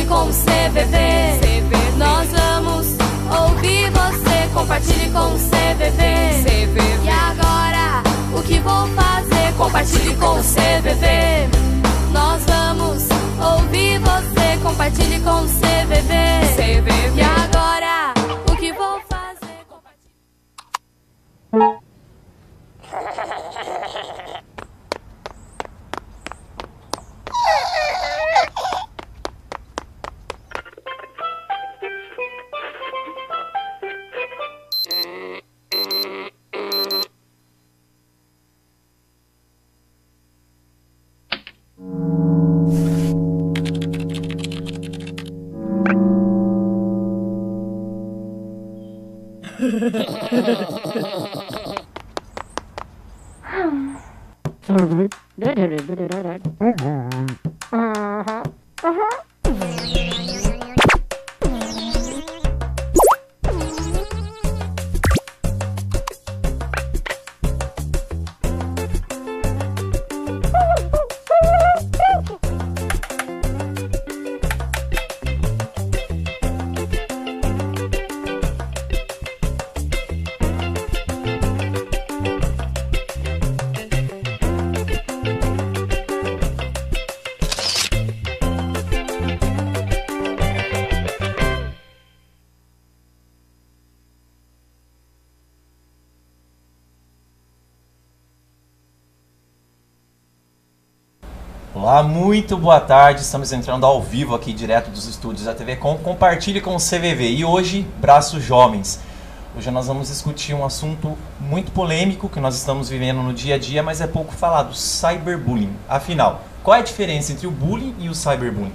com o CVV. Nós vamos ouvir você, compartilhe com o CVV. E agora, o que vou fazer? Compartilhe com o CVV. Nós vamos ouvir você, compartilhe com o CVV. E agora, o que vou fazer? Compartilhe. Olá, muito boa tarde, estamos entrando ao vivo aqui direto dos estúdios da TV Com, compartilhe com o CVV e hoje, Braços Jovens. Hoje nós vamos discutir um assunto muito polêmico que nós estamos vivendo no dia a dia, mas é pouco falado, cyberbullying. Afinal, qual é a diferença entre o bullying e o cyberbullying?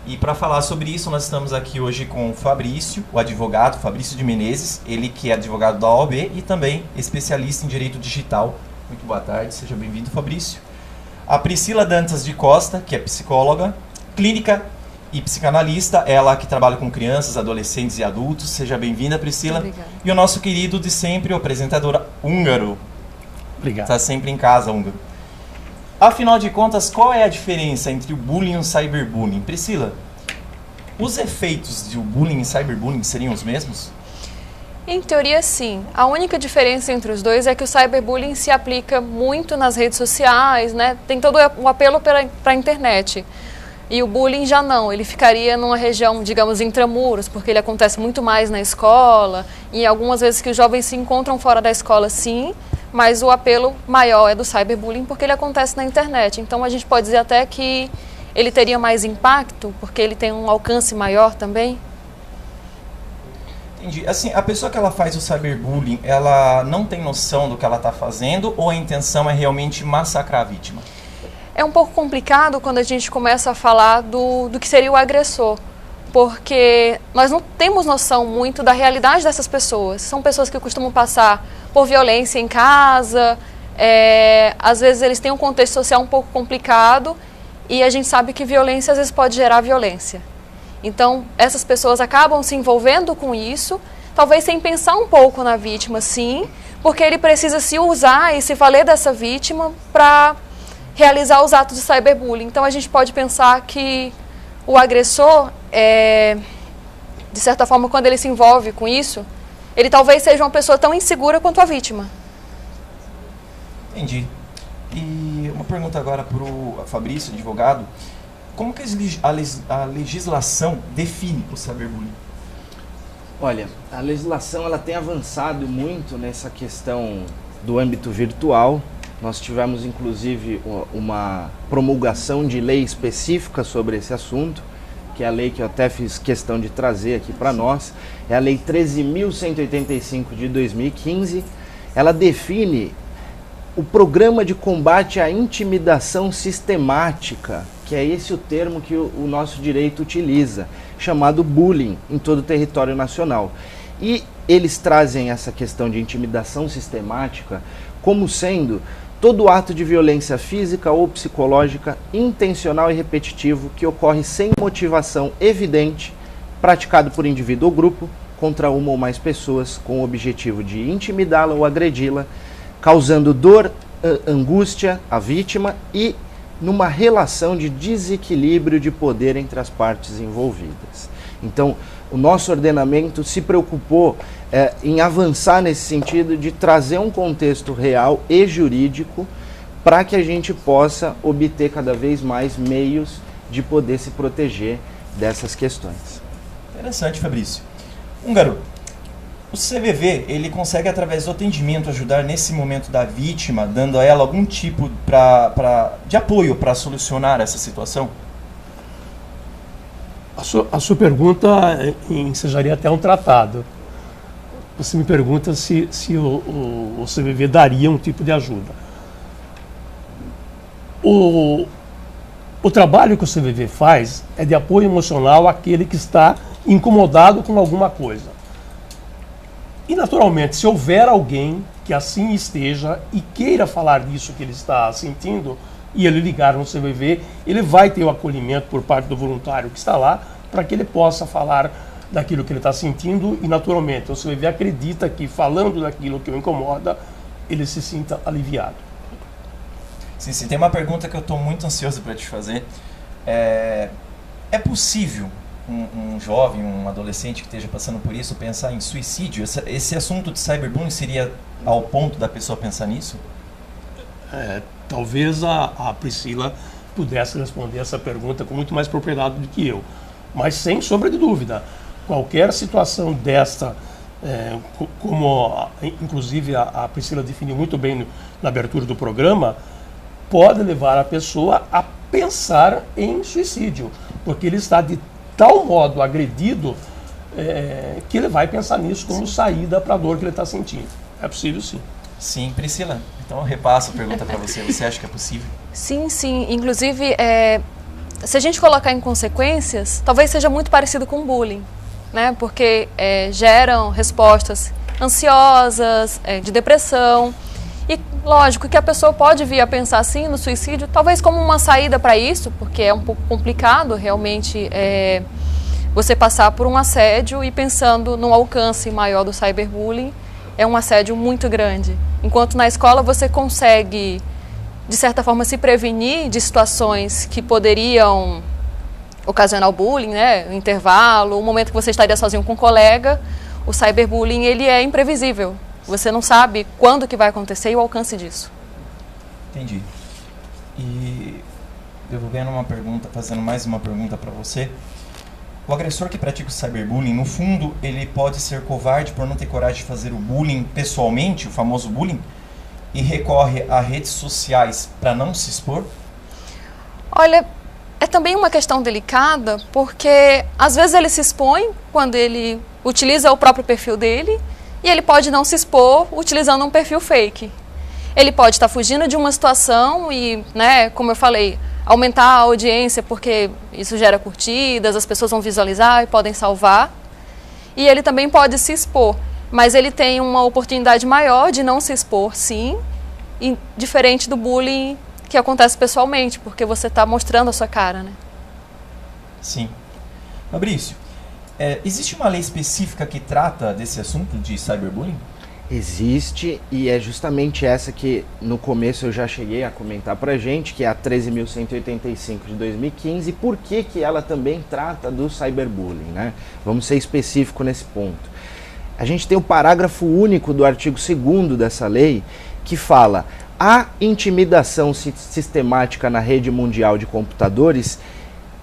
E para falar sobre isso, nós estamos aqui hoje com o Fabrício, o advogado Fabrício de Menezes, ele que é advogado da OAB e também especialista em direito digital. Muito boa tarde, seja bem-vindo, Fabrício. A Priscila Dantas de Costa, que é psicóloga, clínica e psicanalista, ela que trabalha com crianças, adolescentes e adultos. Seja bem-vinda, Priscila. Obrigada. E o nosso querido de sempre, o apresentador Húngaro. Obrigado. Está sempre em casa, Húngaro. Afinal de contas, qual é a diferença entre o bullying e o cyberbullying? Priscila, os efeitos do bullying e cyberbullying seriam os mesmos? Em teoria, sim. A única diferença entre os dois é que o cyberbullying se aplica muito nas redes sociais, né? Tem todo o apelo para a internet. E o bullying já não, ele ficaria numa região, digamos, intramuros, porque ele acontece muito mais na escola, e algumas vezes que os jovens se encontram fora da escola, sim, mas o apelo maior é do cyberbullying porque ele acontece na internet. Então a gente pode dizer até que ele teria mais impacto, porque ele tem um alcance maior também. Entendi. Assim, a pessoa que ela faz o cyberbullying, ela não tem noção do que ela está fazendo ou a intenção é realmente massacrar a vítima? É um pouco complicado quando a gente começa a falar do que seria o agressor, porque nós não temos noção muito da realidade dessas pessoas. São pessoas que costumam passar por violência em casa, às vezes eles têm um contexto social um pouco complicado e a gente sabe que violência às vezes pode gerar violência. Então, essas pessoas acabam se envolvendo com isso, talvez sem pensar um pouco na vítima, sim, porque ele precisa se usar e se valer dessa vítima para realizar os atos de cyberbullying. Então, a gente pode pensar que o agressor, de certa forma, quando ele se envolve com isso, ele talvez seja uma pessoa tão insegura quanto a vítima. Entendi. E uma pergunta agora para o Fabrício, advogado. Como que a legislação define o cyberbullying? Olha, a legislação ela tem avançado muito nessa questão do âmbito virtual. Nós tivemos, inclusive, uma promulgação de lei específica sobre esse assunto, que é a lei que eu até fiz questão de trazer aqui para nós. É a Lei 13.185 de 2015. Ela define o programa de combate à intimidação sistemática, que é esse o termo que o nosso direito utiliza, chamado bullying em todo o território nacional. E eles trazem essa questão de intimidação sistemática como sendo todo ato de violência física ou psicológica intencional e repetitivo que ocorre sem motivação evidente, praticado por indivíduo ou grupo contra uma ou mais pessoas com o objetivo de intimidá-la ou agredi-la, causando dor, angústia à vítima e numa relação de desequilíbrio de poder entre as partes envolvidas. Então, o nosso ordenamento se preocupou em avançar nesse sentido de trazer um contexto real e jurídico para que a gente possa obter cada vez mais meios de poder se proteger dessas questões. Interessante, Fabrício. Húngaro, o CVV, ele consegue, através do atendimento, ajudar nesse momento da vítima, dando a ela algum tipo de apoio para solucionar essa situação? A sua pergunta ensejaria até um tratado. Você me pergunta se o CVV daria um tipo de ajuda. O trabalho que o CVV faz é de apoio emocional àquele que está incomodado com alguma coisa. E, naturalmente, se houver alguém que assim esteja e queira falar disso que ele está sentindo, e ele ligar no CVV, ele vai ter o acolhimento por parte do voluntário que está lá, para que ele possa falar daquilo que ele está sentindo e, naturalmente, o CVV acredita que, falando daquilo que o incomoda, ele se sinta aliviado. Sim, tem uma pergunta que eu estou muito ansioso para te fazer. É possível um jovem, um adolescente que esteja passando por isso, pensar em suicídio? Esse assunto de cyberbullying seria ao ponto da pessoa pensar nisso? Talvez a Priscila pudesse responder essa pergunta com muito mais propriedade do que eu. Mas sem sombra de dúvida, qualquer situação desta, como inclusive a Priscila definiu muito bem na abertura do programa, pode levar a pessoa a pensar em suicídio, porque ele está de tal modo agredido que ele vai pensar nisso como saída para a dor que ele está sentindo. É possível, sim. Sim, Priscila, então eu repasso a pergunta para você. Você acha que é possível? Sim. Inclusive, se a gente colocar em consequências, talvez seja muito parecido com bullying, né? Porque geram respostas ansiosas, de depressão. E lógico que a pessoa pode vir a pensar assim no suicídio, talvez como uma saída para isso, porque é um pouco complicado realmente você passar por um assédio e pensando no alcance maior do cyberbullying, é um assédio muito grande. Enquanto na escola você consegue, de certa forma, se prevenir de situações que poderiam ocasionar o bullying, né? O intervalo, o momento que você estaria sozinho com um colega, o cyberbullying ele é imprevisível. Você não sabe quando que vai acontecer e o alcance disso. Entendi. E devolvendo uma pergunta, fazendo mais uma pergunta para você. O agressor que pratica o cyberbullying, no fundo, ele pode ser covarde por não ter coragem de fazer o bullying pessoalmente, o famoso bullying, e recorre a redes sociais para não se expor? Olha, é também uma questão delicada, porque às vezes ele se expõe quando ele utiliza o próprio perfil dele, e ele pode não se expor utilizando um perfil fake. Ele pode estar fugindo de uma situação e, né, como eu falei, aumentar a audiência porque isso gera curtidas, as pessoas vão visualizar e podem salvar. E ele também pode se expor, mas ele tem uma oportunidade maior de não se expor, sim, e diferente do bullying que acontece pessoalmente, porque você está mostrando a sua cara, né? Sim. Fabrício, existe uma lei específica que trata desse assunto de cyberbullying? Existe, e é justamente essa que no começo eu já cheguei a comentar pra gente, que é a 13.185 de 2015, e por que ela também trata do cyberbullying, né? Vamos ser específico nesse ponto. A gente tem o parágrafo único do artigo 2º dessa lei, que fala: a intimidação sistemática na rede mundial de computadores,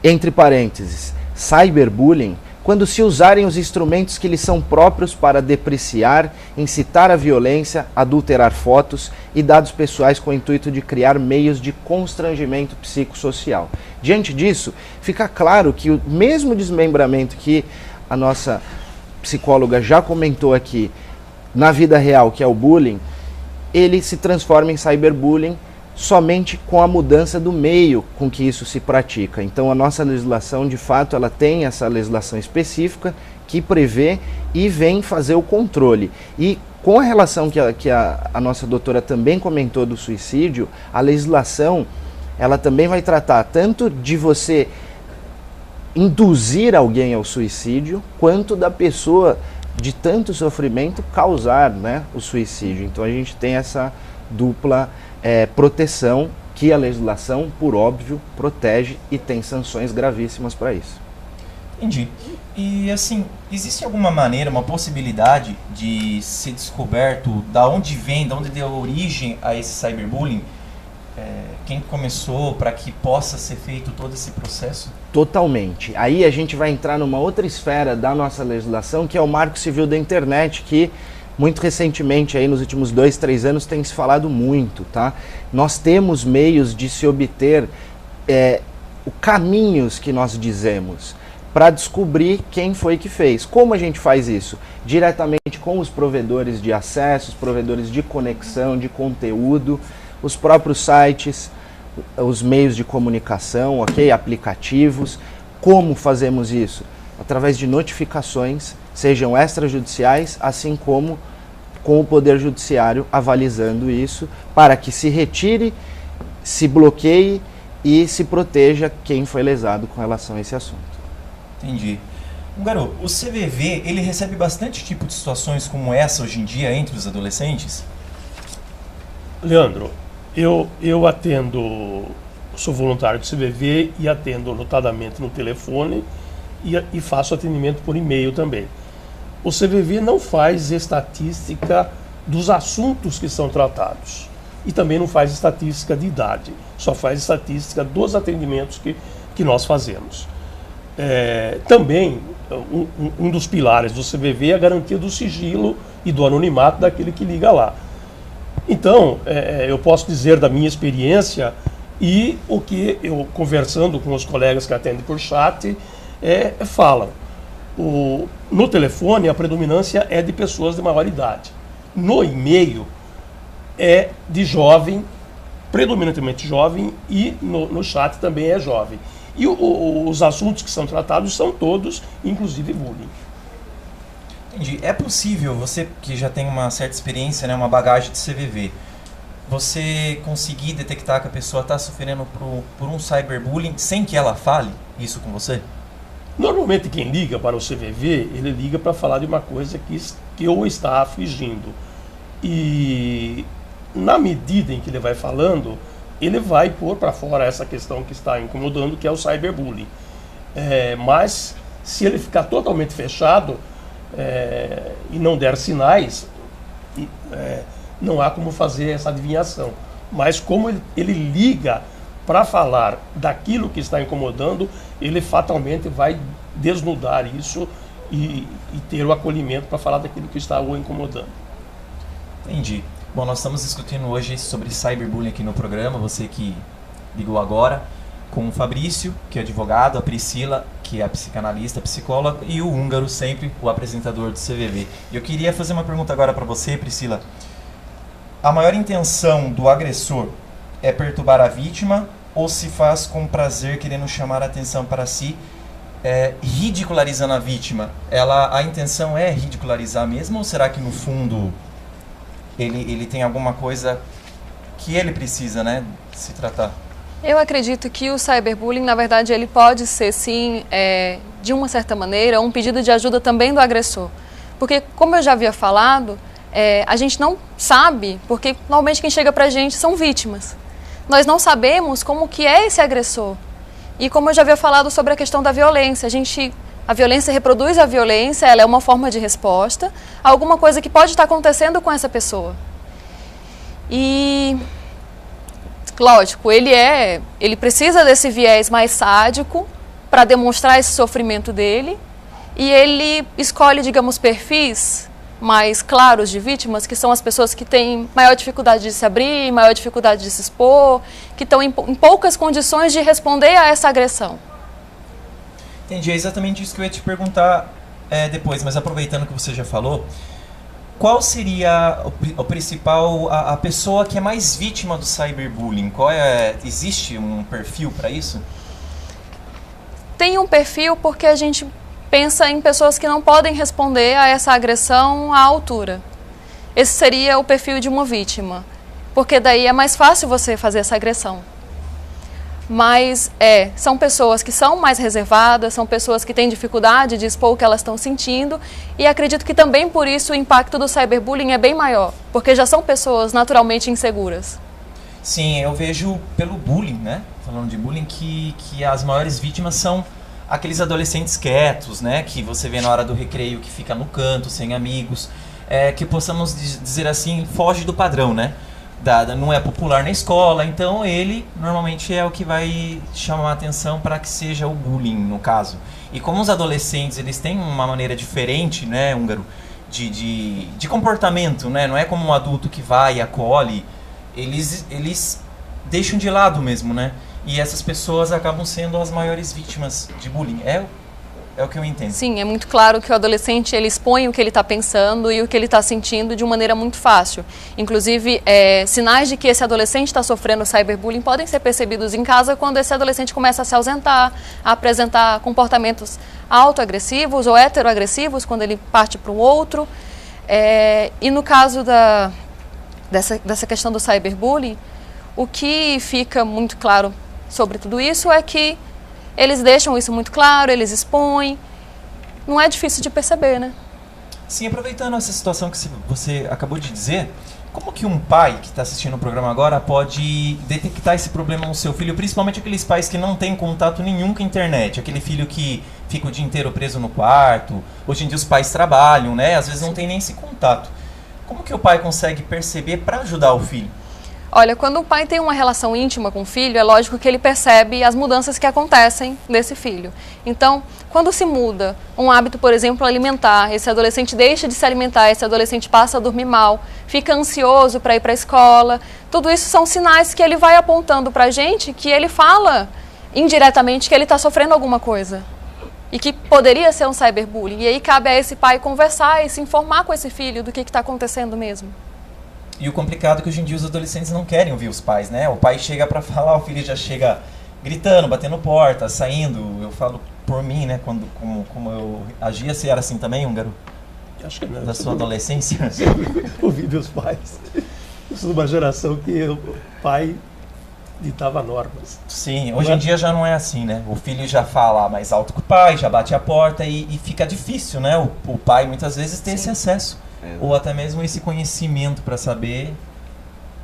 entre parênteses, cyberbullying, quando se usarem os instrumentos que lhes são próprios para depreciar, incitar a violência, adulterar fotos e dados pessoais com o intuito de criar meios de constrangimento psicossocial. Diante disso, fica claro que o mesmo desmembramento que a nossa psicóloga já comentou aqui na vida real, que é o bullying, ele se transforma em cyberbullying somente com a mudança do meio com que isso se pratica. Então a nossa legislação, de fato, ela tem essa legislação específica que prevê e vem fazer o controle. E com a relação que a nossa doutora também comentou do suicídio, a legislação ela também vai tratar tanto de você induzir alguém ao suicídio, quanto da pessoa de tanto sofrimento causar, né, o suicídio. Então a gente tem essa dupla proteção que a legislação, por óbvio, protege e tem sanções gravíssimas para isso. Entendi. E assim, existe alguma maneira, uma possibilidade de ser descoberto da onde vem, da onde deu origem a esse cyberbullying? Quem começou, para que possa ser feito todo esse processo? Totalmente. Aí a gente vai entrar numa outra esfera da nossa legislação, que é o Marco Civil da Internet, que muito recentemente, aí nos últimos 2, 3 anos, tem se falado muito, tá? Nós temos meios de se obter caminhos que nós dizemos para descobrir quem foi que fez. Como a gente faz isso? Diretamente com os provedores de acesso, os provedores de conexão, de conteúdo, os próprios sites, os meios de comunicação, ok? Aplicativos. Como fazemos isso? Através de notificações, sejam extrajudiciais, assim como com o Poder Judiciário avalizando isso, para que se retire, se bloqueie e se proteja quem foi lesado com relação a esse assunto. Entendi. Húngaro, o CVV, ele recebe bastante tipo de situações como essa hoje em dia entre os adolescentes? Leandro, eu atendo, sou voluntário do CVV e atendo notadamente no telefone e faço atendimento por e-mail também. O CVV não faz estatística dos assuntos que são tratados e também não faz estatística de idade, só faz estatística dos atendimentos que nós fazemos. Também, um dos pilares do CVV é a garantia do sigilo e do anonimato daquele que liga lá. Então, eu posso dizer da minha experiência e o que eu, conversando com os colegas que atendem por chat, falam. No telefone, a predominância é de pessoas de maior idade. No e-mail, é de jovem, predominantemente jovem, e no chat também é jovem. E os assuntos que são tratados são todos, inclusive bullying. Entendi. É possível, você que já tem uma certa experiência, né, uma bagagem de CVV, você conseguir detectar que a pessoa está sofrendo por um cyberbullying sem que ela fale isso com você? Normalmente quem liga para o CVV, ele liga para falar de uma coisa que o está afligindo. E na medida em que ele vai falando, ele vai pôr para fora essa questão que está incomodando, que é o cyberbullying. Mas se ele ficar totalmente fechado e não der sinais, não há como fazer essa adivinhação. Mas como ele liga para falar daquilo que está incomodando, ele fatalmente vai desnudar isso e ter o acolhimento para falar daquilo que está o incomodando. Entendi. Bom, nós estamos discutindo hoje sobre cyberbullying aqui no programa, você que ligou agora, com o Fabrício, que é advogado, a Priscila, que é a psicanalista, psicóloga, e o Húngaro, sempre o apresentador do CVV. Eu queria fazer uma pergunta agora para você, Priscila. A maior intenção do agressor é perturbar a vítima ou se faz com prazer, querendo chamar a atenção para si, ridicularizando a vítima? A intenção é ridicularizar mesmo, ou será que no fundo ele tem alguma coisa que ele precisa, né, se tratar? Eu acredito que o cyberbullying, na verdade, ele pode ser, sim, de uma certa maneira, um pedido de ajuda também do agressor. Porque, como eu já havia falado, a gente não sabe, porque normalmente quem chega pra gente são vítimas. Nós não sabemos como que é esse agressor. E como eu já havia falado sobre a questão da violência, a violência reproduz a violência, ela é uma forma de resposta a alguma coisa que pode estar acontecendo com essa pessoa. E, lógico, ele precisa desse viés mais sádico para demonstrar esse sofrimento dele, e ele escolhe, digamos, perfis mais claros de vítimas, que são as pessoas que têm maior dificuldade de se abrir, maior dificuldade de se expor, que estão em poucas condições de responder a essa agressão. Entendi, é exatamente isso que eu ia te perguntar depois, mas aproveitando que você já falou, qual seria o principal, a pessoa que é mais vítima do cyberbullying? Existe um perfil para isso? Tem um perfil porque a gente pensa em pessoas que não podem responder a essa agressão à altura. Esse seria o perfil de uma vítima, porque daí é mais fácil você fazer essa agressão. Mas são pessoas que são mais reservadas, são pessoas que têm dificuldade de expor o que elas estão sentindo, e acredito que também por isso o impacto do cyberbullying é bem maior, porque já são pessoas naturalmente inseguras. Sim, eu vejo pelo bullying, né? Falando de bullying, que as maiores vítimas são aqueles adolescentes quietos, né? Que você vê na hora do recreio, que fica no canto, sem amigos. Que possamos dizer assim, foge do padrão, né? Não é popular na escola, então ele normalmente é o que vai chamar a atenção para que seja o bullying, no caso. E como os adolescentes, eles têm uma maneira diferente, né, Húngaro, de comportamento, né? Não é como um adulto que vai e acolhe, eles deixam de lado mesmo, né? E essas pessoas acabam sendo as maiores vítimas de bullying. É o que eu entendo. Sim, é muito claro que o adolescente ele expõe o que ele está pensando e o que ele está sentindo de uma maneira muito fácil. Inclusive, sinais de que esse adolescente está sofrendo cyberbullying podem ser percebidos em casa quando esse adolescente começa a se ausentar, a apresentar comportamentos autoagressivos ou heteroagressivos quando ele parte para o outro. E no caso dessa questão do cyberbullying, o que fica muito claro sobre tudo isso é que eles deixam isso muito claro, eles expõem. Não é difícil de perceber, né? Sim, aproveitando essa situação que você acabou de dizer, como que um pai que está assistindo o programa agora pode detectar esse problema no seu filho, principalmente aqueles pais que não têm contato nenhum com a internet, aquele filho que fica o dia inteiro preso no quarto. Hoje em dia os pais trabalham, né? Às vezes não tem nem esse contato. Como que o pai consegue perceber para ajudar o filho? Olha, quando o pai tem uma relação íntima com o filho, é lógico que ele percebe as mudanças que acontecem nesse filho. Então, quando se muda um hábito, por exemplo, alimentar, esse adolescente deixa de se alimentar, esse adolescente passa a dormir mal, fica ansioso para ir para a escola, tudo isso são sinais que ele vai apontando para a gente, que ele fala indiretamente que ele está sofrendo alguma coisa. E que poderia ser um cyberbullying. E aí cabe a esse pai conversar e se informar com esse filho do que está acontecendo mesmo. E o complicado é que hoje em dia os adolescentes não querem ouvir os pais, né? O pai chega pra falar, o filho já chega gritando, batendo porta, saindo. Eu falo por mim, né? Como eu agia, você era assim também, Húngaro? Acho que não. Da sua adolescência? Ouvi meus pais. Eu sou de uma geração que o pai ditava normas. Sim, hoje em dia já não é assim, né? O filho já fala mais alto que o pai, já bate a porta e fica difícil, né? O pai muitas vezes tem esse acesso. Ou até mesmo esse conhecimento para saber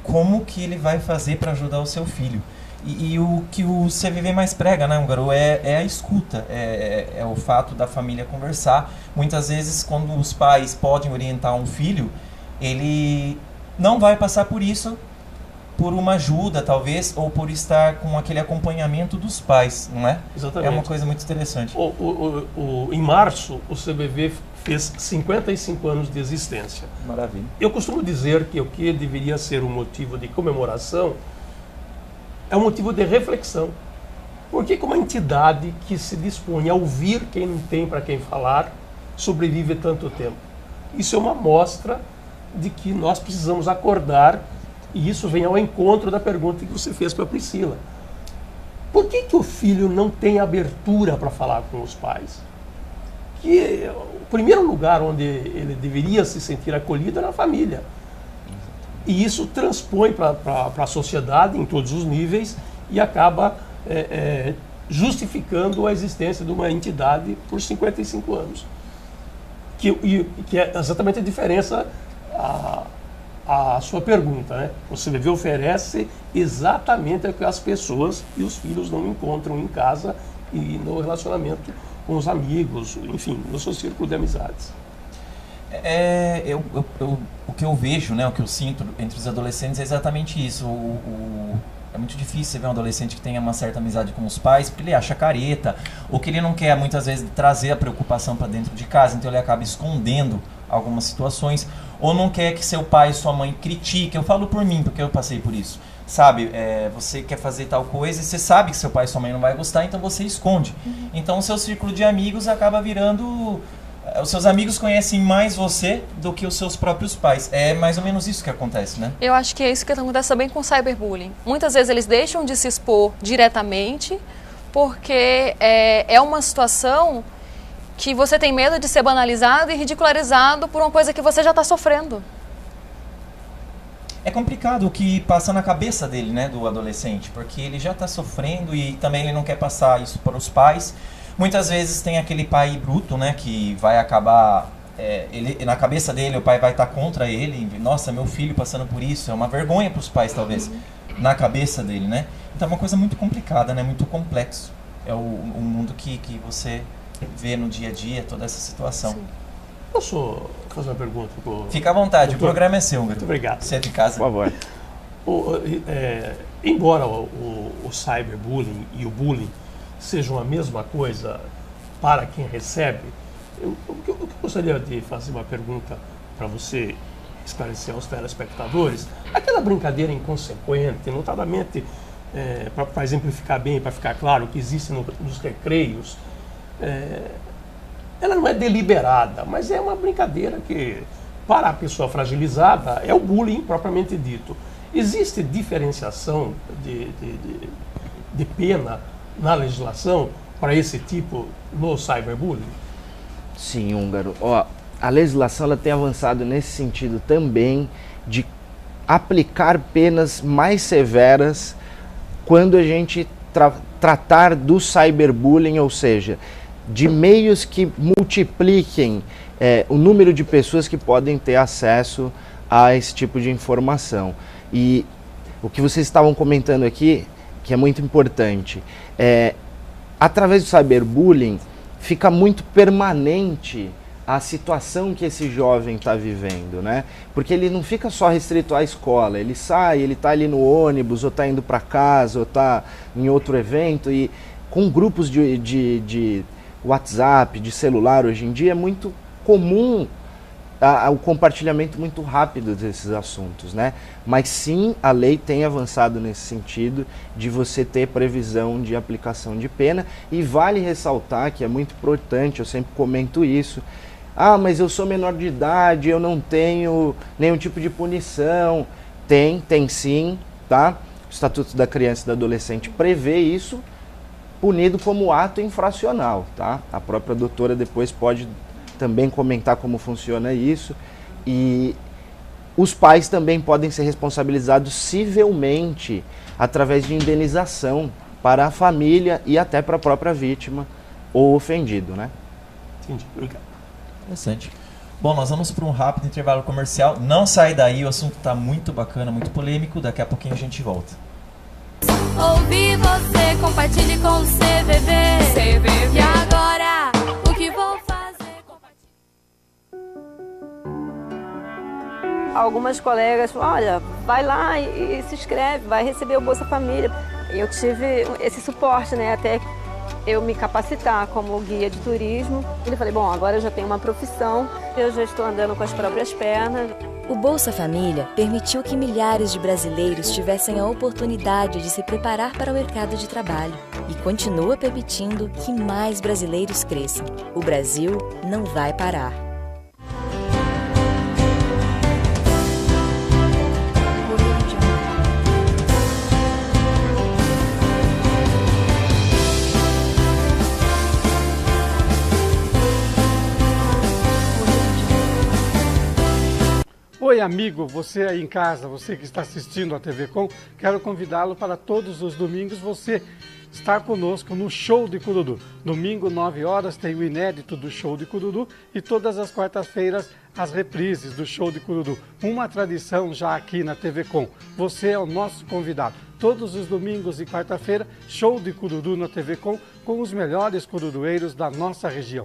como que ele vai fazer para ajudar o seu filho. E o que o CVV mais prega, né, Húngaro, é a escuta, é o fato da família conversar. Muitas vezes, quando os pais podem orientar um filho, ele não vai passar por isso, por uma ajuda, talvez, ou por estar com aquele acompanhamento dos pais, não é? Exatamente. É uma coisa muito interessante. Em março, o CVV fez 55 anos de existência. Maravilha. Eu costumo dizer que o que deveria ser um motivo de comemoração é um motivo de reflexão. Porque como uma entidade que se dispõe a ouvir quem não tem para quem falar, sobrevive tanto tempo. Isso é uma mostra de que nós precisamos acordar, e isso vem ao encontro da pergunta que você fez para a Priscila. Por que o filho não tem abertura para falar com os pais? Que o primeiro lugar onde ele deveria se sentir acolhido é na família. E isso transpõe para a sociedade em todos os níveis e acaba justificando a existência de uma entidade por 55 anos. Que é exatamente a diferença a sua pergunta, né? O CVV oferece exatamente o que as pessoas e os filhos não encontram em casa e no relacionamento com os amigos, enfim, no seu círculo de amizades. O que eu vejo, né, o que eu sinto entre os adolescentes é exatamente isso. É muito difícil você ver um adolescente que tenha uma certa amizade com os pais, porque ele acha careta, ou que ele não quer muitas vezes trazer a preocupação para dentro de casa, então ele acaba escondendo algumas situações, ou não quer que seu pai e sua mãe critiquem. Eu falo por mim, porque eu passei por isso. Sabe, você quer fazer tal coisa e você sabe que seu pai e sua mãe não vai gostar, então você esconde. Então o seu círculo de amigos acaba virando... Os seus amigos conhecem mais você do que os seus próprios pais. É mais ou menos isso que acontece, né? Eu acho que é isso que acontece também com o cyberbullying. Muitas vezes eles deixam de se expor diretamente porque é uma situação que você tem medo de ser banalizado e ridicularizado por uma coisa que você já está sofrendo. É complicado o que passa na cabeça dele, né, do adolescente, porque ele já está sofrendo e também ele não quer passar isso para os pais. Muitas vezes tem aquele pai bruto, né, que vai acabar, na cabeça dele o pai vai estar contra ele. Nossa, meu filho passando por isso, é uma vergonha para os pais talvez. na cabeça dele, né? Então é uma coisa muito complicada, né? Muito complexo. É o mundo que você vê no dia a dia, toda essa situação. Sim. Posso fazer uma pergunta? Fica à vontade, Doutor, o programa é seu, Húngaro. muito obrigado. Você é de casa. Por favor. Embora o cyberbullying e o bullying sejam a mesma coisa para quem recebe, eu gostaria de fazer uma pergunta para você esclarecer aos telespectadores. Aquela brincadeira inconsequente, notadamente, para exemplificar bem, para ficar claro, que existe nos recreios, ela não é deliberada, mas é uma brincadeira que, para a pessoa fragilizada, é o bullying propriamente dito. Existe diferenciação de pena na legislação para esse tipo no cyberbullying? Sim, Húngaro. Ó, a legislação ela tem avançado nesse sentido também de aplicar penas mais severas quando a gente tratar do cyberbullying, ou seja, de meios que multipliquem o número de pessoas que podem ter acesso a esse tipo de informação. E o que vocês estavam comentando aqui, que é muito importante, através do cyberbullying fica muito permanente a situação que esse jovem está vivendo, né? Porque ele não fica só restrito à escola, ele sai, ele está ali no ônibus, ou está indo para casa, ou está em outro evento, e com grupos de WhatsApp, de celular hoje em dia, é muito comum o compartilhamento muito rápido desses assuntos, né? Mas sim, a lei tem avançado nesse sentido de você ter previsão de aplicação de pena, e vale ressaltar que é muito importante, eu sempre comento isso, mas eu sou menor de idade, eu não tenho nenhum tipo de punição. Tem sim, tá? O Estatuto da Criança e do Adolescente prevê isso, punido como ato infracional, tá? A própria doutora depois pode também comentar como funciona isso, e os pais também podem ser responsabilizados civilmente através de indenização para a família e até para a própria vítima ou ofendido, né? Entendi, obrigado. Interessante. Bom, nós vamos para um rápido intervalo comercial. Não sai daí, o assunto está muito bacana, muito polêmico. Daqui a pouquinho a gente volta. Ouvi você, compartilhe com o CVV. E agora, o que vou fazer? Algumas colegas falaram, olha, vai lá e se inscreve, vai receber o Bolsa Família. Eu tive esse suporte, né, até eu me capacitar como guia de turismo. Eu falei, bom, agora eu já tenho uma profissão, eu já estou andando com as próprias pernas. O Bolsa Família permitiu que milhares de brasileiros tivessem a oportunidade de se preparar para o mercado de trabalho e continua permitindo que mais brasileiros cresçam. O Brasil não vai parar. Oi amigo, você aí em casa, você que está assistindo a TV Com, quero convidá-lo para todos os domingos você estar conosco no Show de Cururu. Domingo, 9 horas, tem o inédito do Show de Cururu e todas as quartas-feiras as reprises do Show de Cururu. Uma tradição já aqui na TV Com. Você é o nosso convidado. Todos os domingos e quarta-feira, Show de Cururu na TV Com os melhores cururueiros da nossa região.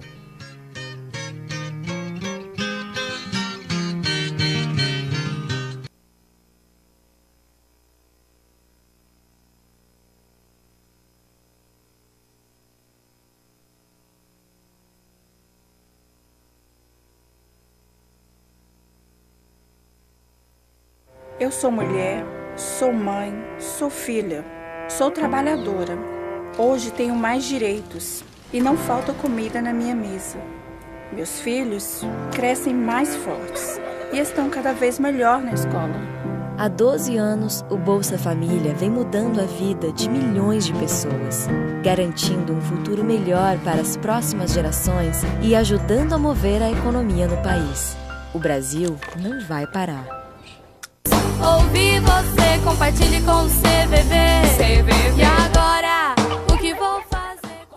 Eu sou mulher, sou mãe, sou filha, sou trabalhadora. Hoje tenho mais direitos e não falta comida na minha mesa. Meus filhos crescem mais fortes e estão cada vez melhor na escola. Há 12 anos, o Bolsa Família vem mudando a vida de milhões de pessoas, garantindo um futuro melhor para as próximas gerações e ajudando a mover a economia no país. O Brasil não vai parar. Ouvi você, compartilhe com o CVV. E agora, o que vou fazer?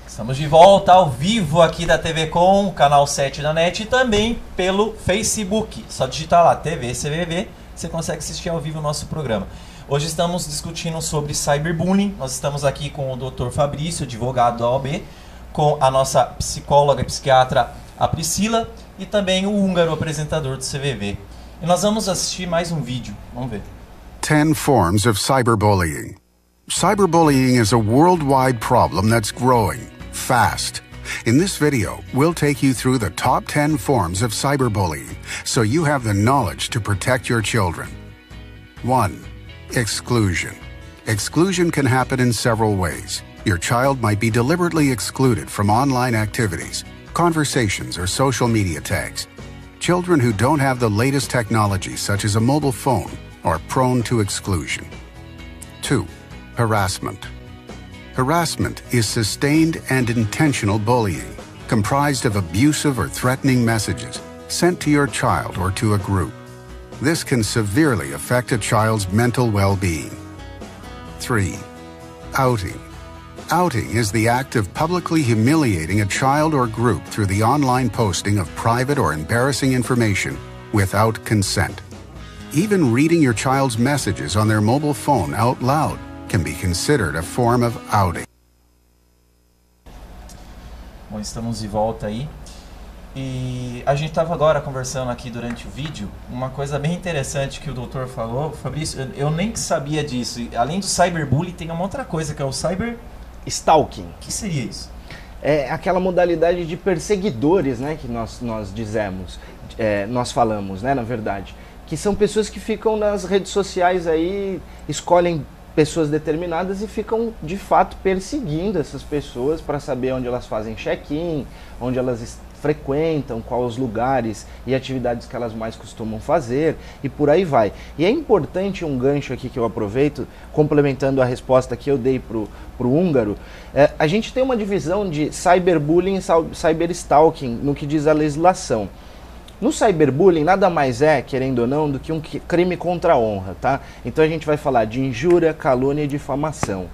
Estamos de volta ao vivo aqui da TV Com, canal 7 da NET, e também pelo Facebook. Só digitar lá TV CVV, você consegue assistir ao vivo o nosso programa. Hoje estamos discutindo sobre cyberbullying. Nós estamos aqui com o Dr. Fabrício, advogado da OAB, com a nossa psicóloga e psiquiatra, a Priscila, e também o Húngaro, apresentador do CVV. E nós vamos assistir mais um vídeo. Vamos ver. 10 forms of cyberbullying. Cyberbullying is a worldwide problem that's growing fast. In this video, we'll take you through the top 10 forms of cyberbullying so you have the knowledge to protect your children. 1. Exclusion. Exclusion can happen in several ways. Your child might be deliberately excluded from online activities, conversations, or social media tags. Children who don't have the latest technology, such as a mobile phone, are prone to exclusion. 2. Harassment. Harassment is sustained and intentional bullying, comprised of abusive or threatening messages sent to your child or to a group. This can severely affect a child's mental well-being. 3. Outing. Outing is the act of publicly humiliating a child or group through the online posting of private or embarrassing information without consent. Even reading your child's messages on their mobile phone out loud can be considered a form of outing. Bom, estamos de volta aí. E a gente estava agora conversando aqui durante o vídeo, uma coisa bem interessante que o doutor falou. Fabrício, eu nem sabia disso. Além do cyberbullying, tem uma outra coisa que é o stalking. O que seria isso? É aquela modalidade de perseguidores, né, que nós falamos, né, na verdade. Que são pessoas que ficam nas redes sociais aí, escolhem pessoas determinadas e ficam, de fato, perseguindo essas pessoas para saber onde elas fazem check-in, onde elas frequentam, quais os lugares e atividades que elas mais costumam fazer, e por aí vai. E é importante um gancho aqui que eu aproveito, complementando a resposta que eu dei pro Húngaro, a gente tem uma divisão de cyberbullying e cyberstalking no que diz a legislação. No cyberbullying nada mais é, querendo ou não, do que um crime contra a honra, tá? Então a gente vai falar de injúria, calúnia e difamação.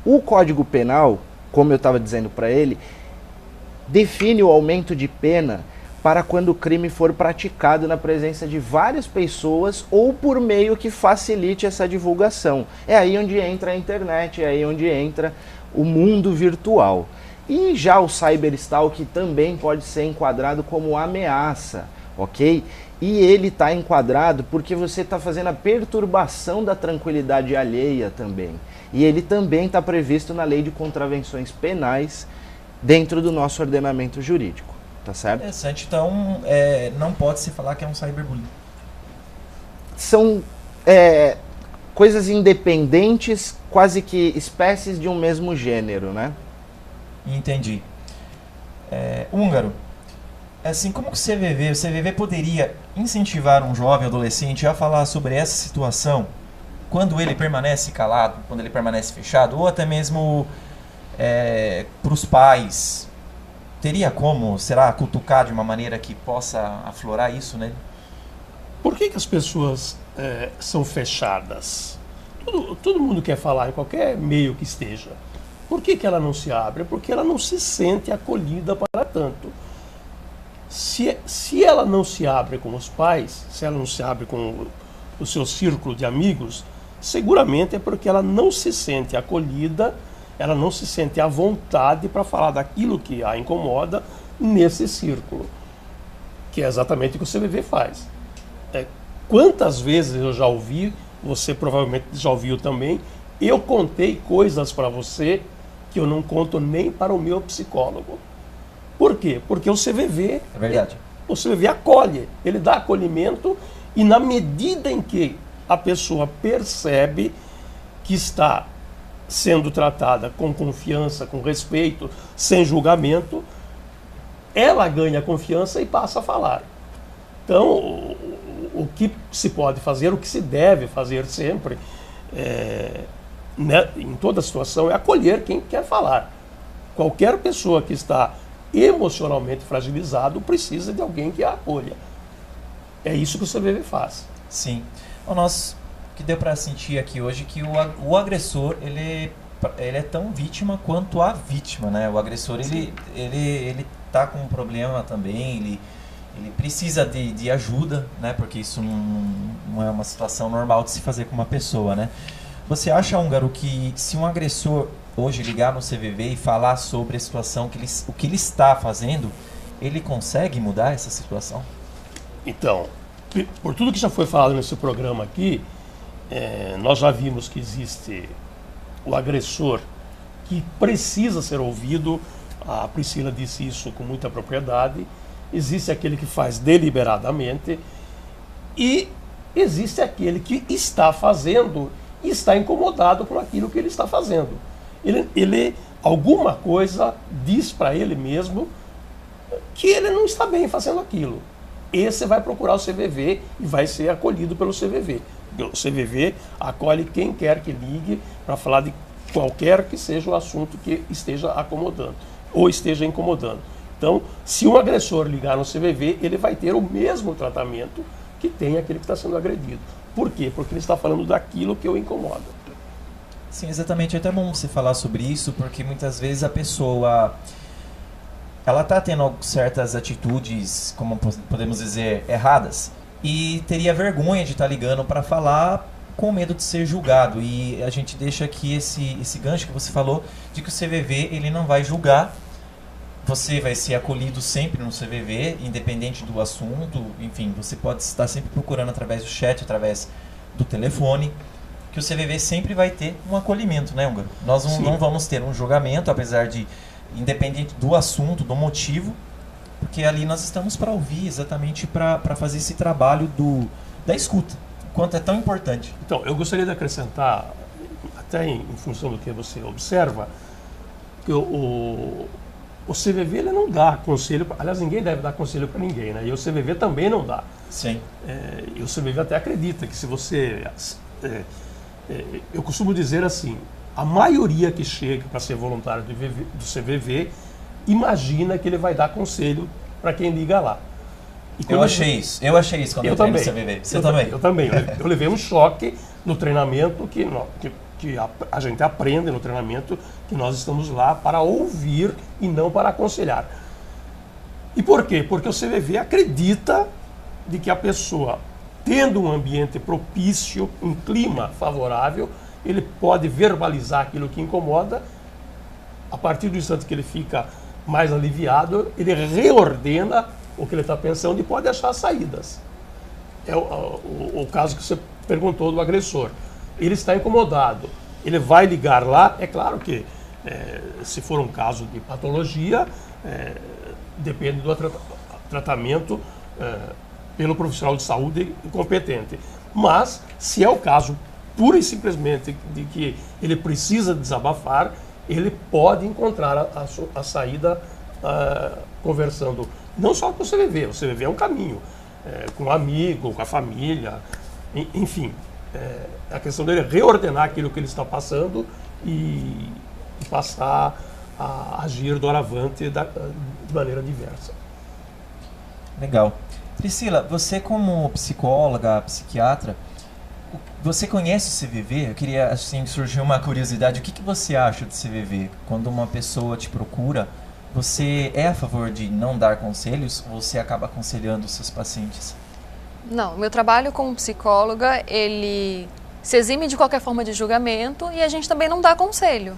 O Código Penal, como eu estava dizendo para ele, define o aumento de pena para quando o crime for praticado na presença de várias pessoas ou por meio que facilite essa divulgação. É aí onde entra a internet, é aí onde entra o mundo virtual. E já o cyberstalking também pode ser enquadrado como ameaça, ok? E ele está enquadrado porque você está fazendo a perturbação da tranquilidade alheia também. E ele também está previsto na Lei de Contravenções Penais dentro do nosso ordenamento jurídico, tá certo? Interessante, então não pode se falar que é um cyberbullying. São coisas independentes, quase que espécies de um mesmo gênero, né? Entendi. Húngaro, assim, como que o CVV poderia incentivar um jovem adolescente a falar sobre essa situação quando ele permanece calado, quando ele permanece fechado, ou até mesmo para os pais? Teria como, será, cutucar de uma maneira que possa aflorar isso, né? Por que as pessoas são fechadas? Todo mundo quer falar em qualquer meio que esteja. Por que ela não se abre? Porque ela não se sente acolhida para tanto. Se ela não se abre com os pais, se ela não se abre com o seu círculo de amigos, seguramente é porque ela não se sente acolhida, ela não se sente à vontade para falar daquilo que a incomoda nesse círculo, que é exatamente o que o CVV faz. Quantas vezes eu já ouvi, você provavelmente já ouviu também, eu contei coisas para você que eu não conto nem para o meu psicólogo. Por quê? Porque o CVV... É verdade. O CVV acolhe, ele dá acolhimento e na medida em que a pessoa percebe que está sendo tratada com confiança, com respeito, sem julgamento, ela ganha confiança e passa a falar. Então, o que se pode fazer, o que se deve fazer sempre, em toda situação, é acolher quem quer falar. Qualquer pessoa que está emocionalmente fragilizado precisa de alguém que a acolha. É isso que o CVV faz. Sim. O que deu para sentir aqui hoje que o agressor ele é tão vítima quanto a vítima, né? O agressor ele tá com um problema também, ele precisa de ajuda, né? Porque isso não é uma situação normal de se fazer com uma pessoa, né? Você acha, Húngaro, que se um agressor hoje ligar no CVV e falar sobre a situação, o que ele está fazendo, ele consegue mudar essa situação? Então, por tudo que já foi falado nesse programa aqui, nós já vimos que existe o agressor que precisa ser ouvido. A Priscila disse isso com muita propriedade. Existe aquele que faz deliberadamente e existe aquele que está fazendo e está incomodado com aquilo que ele está fazendo. Ele alguma coisa diz para ele mesmo que ele não está bem fazendo aquilo. Esse vai procurar o CVV e vai ser acolhido pelo CVV. O CVV acolhe quem quer que ligue para falar de qualquer que seja o assunto que esteja acomodando ou esteja incomodando. Então, se um agressor ligar no CVV, ele vai ter o mesmo tratamento que tem aquele que está sendo agredido. Por quê? Porque ele está falando daquilo que o incomoda. Sim, exatamente. É até bom você falar sobre isso, porque muitas vezes a pessoa ela está tendo certas atitudes, como podemos dizer, erradas, e teria vergonha de estar ligando para falar com medo de ser julgado. E a gente deixa aqui esse gancho que você falou, de que o CVV ele não vai julgar. Você vai ser acolhido sempre no CVV, independente do assunto. Enfim, você pode estar sempre procurando através do chat, através do telefone, que o CVV sempre vai ter um acolhimento, né, Húngaro? Nós não vamos ter um julgamento, apesar de, independente do assunto, do motivo, porque ali nós estamos para ouvir, exatamente para fazer esse trabalho da escuta, o quanto é tão importante. Então, eu gostaria de acrescentar, até em função do que você observa, que o CVV ele não dá conselho, aliás, ninguém deve dar conselho para ninguém, né? E o CVV também não dá. Sim. E o CVV até acredita que se você... eu costumo dizer assim, a maioria que chega para ser voluntário do CVV imagina que ele vai dar conselho para quem liga lá. Eu achei isso quando eu entrei no CVV. Você também? Eu também. Eu levei um choque no treinamento que a gente aprende no treinamento, que nós estamos lá para ouvir e não para aconselhar. E por quê? Porque o CVV acredita de que a pessoa, tendo um ambiente propício, um clima favorável, ele pode verbalizar aquilo que incomoda. A partir do instante que ele fica mais aliviado, ele reordena o que ele está pensando e pode achar saídas. É o caso que você perguntou do agressor. Ele está incomodado, ele vai ligar lá. É claro que se for um caso de patologia, depende do tratamento pelo profissional de saúde competente. Mas, se é o caso pura e simplesmente de que ele precisa desabafar, ele pode encontrar a saída conversando, não só com o CVV é um caminho, com o amigo, com a família, enfim. A questão dele é reordenar aquilo que ele está passando e passar a agir doravante de maneira diversa. Legal. Priscila, você como psicóloga, psiquiatra, você conhece o CVV? Eu queria, assim, surgiu uma curiosidade. O que você acha do CVV? Quando uma pessoa te procura, você é a favor de não dar conselhos ou você acaba aconselhando os seus pacientes? Não, meu trabalho como psicóloga, ele se exime de qualquer forma de julgamento e a gente também não dá conselho.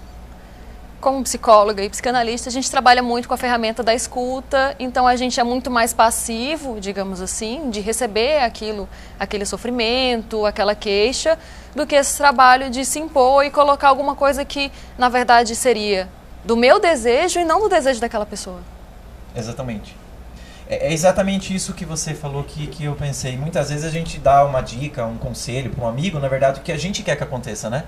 Como psicóloga e psicanalista, a gente trabalha muito com a ferramenta da escuta, então a gente é muito mais passivo, digamos assim, de receber aquele sofrimento, aquela queixa, do que esse trabalho de se impor e colocar alguma coisa que, na verdade, seria do meu desejo e não do desejo daquela pessoa. Exatamente. É exatamente isso que você falou que eu pensei. Muitas vezes a gente dá uma dica, um conselho para um amigo, na verdade, o que a gente quer que aconteça, né?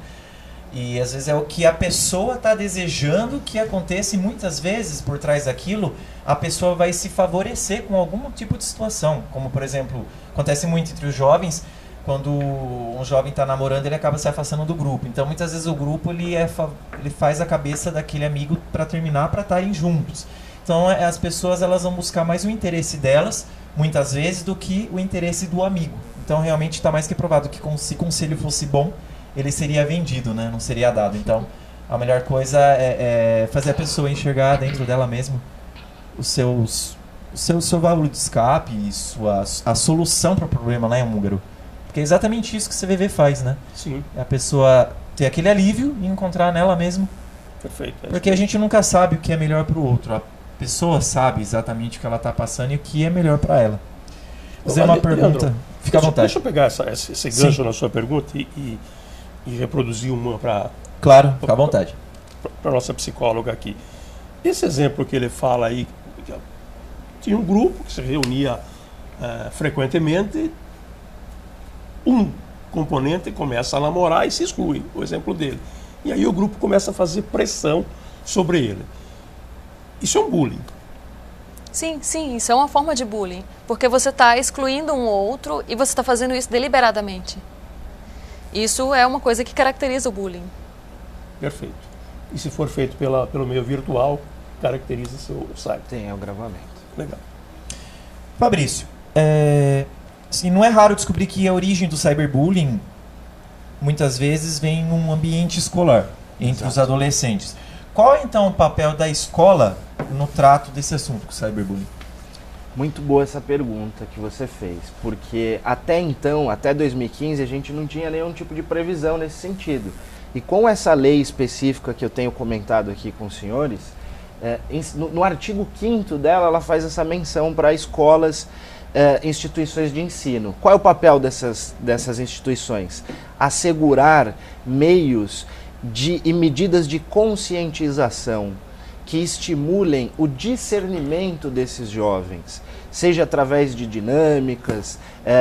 E às vezes é o que a pessoa está desejando que aconteça e muitas vezes, por trás daquilo, a pessoa vai se favorecer com algum tipo de situação. Como, por exemplo, acontece muito entre os jovens, quando um jovem está namorando, ele acaba se afastando do grupo. Então, muitas vezes o grupo ele faz a cabeça daquele amigo para terminar, para estarem juntos. Então, as pessoas elas vão buscar mais o interesse delas, muitas vezes, do que o interesse do amigo. Então, realmente está mais que provado que se conselho fosse bom, ele seria vendido, né? Não seria dado. Então, a melhor coisa é fazer a pessoa enxergar dentro dela mesma os seu válvula de escape e a solução para o problema lá em húngaro. Porque é exatamente isso que o CVV faz, né? Sim. É a pessoa ter aquele alívio e encontrar nela mesmo. Perfeito. Porque a gente nunca sabe o que é melhor para o outro. A pessoa sabe exatamente o que ela está passando e o que é melhor para ela. Fazer uma pergunta. Fica à vontade. Deixa eu pegar esse gancho na sua pergunta e reproduzir uma para... Claro, fica à vontade. Para a nossa psicóloga aqui. Esse exemplo que ele fala aí, tinha um grupo que se reunia frequentemente, um componente começa a namorar e se exclui, o exemplo dele. E aí o grupo começa a fazer pressão sobre ele. Isso é um bullying. Sim, isso é uma forma de bullying, porque você está excluindo um outro e você está fazendo isso deliberadamente. Isso é uma coisa que caracteriza o bullying. Perfeito. E se for feito pelo meio virtual, caracteriza-se o site. Tem, é o gravamento. Legal. Fabrício, assim, não é raro descobrir que a origem do cyberbullying muitas vezes vem num ambiente escolar, entre os adolescentes. Qual é então o papel da escola no trato desse assunto com o cyberbullying? Muito boa essa pergunta que você fez, porque até então, até 2015, a gente não tinha nenhum tipo de previsão nesse sentido. E com essa lei específica que eu tenho comentado aqui com os senhores, no artigo 5º dela, ela faz essa menção para escolas, instituições de ensino. Qual é o papel dessas instituições? Assegurar meios e medidas de conscientização que estimulem o discernimento desses jovens, seja através de dinâmicas,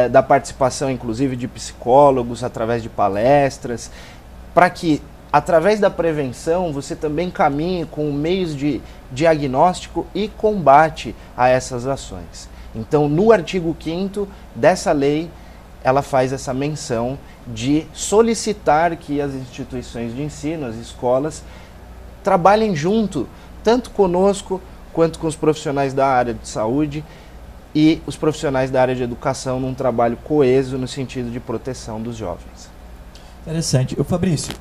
da participação inclusive de psicólogos, através de palestras, para que, através da prevenção, você também caminhe com meios de diagnóstico e combate a essas ações. Então, no artigo 5º dessa lei, ela faz essa menção de solicitar que as instituições de ensino, as escolas, trabalhem junto, tanto conosco quanto com os profissionais da área de saúde e os profissionais da área de educação, num trabalho coeso no sentido de proteção dos jovens. Interessante. Fabrício,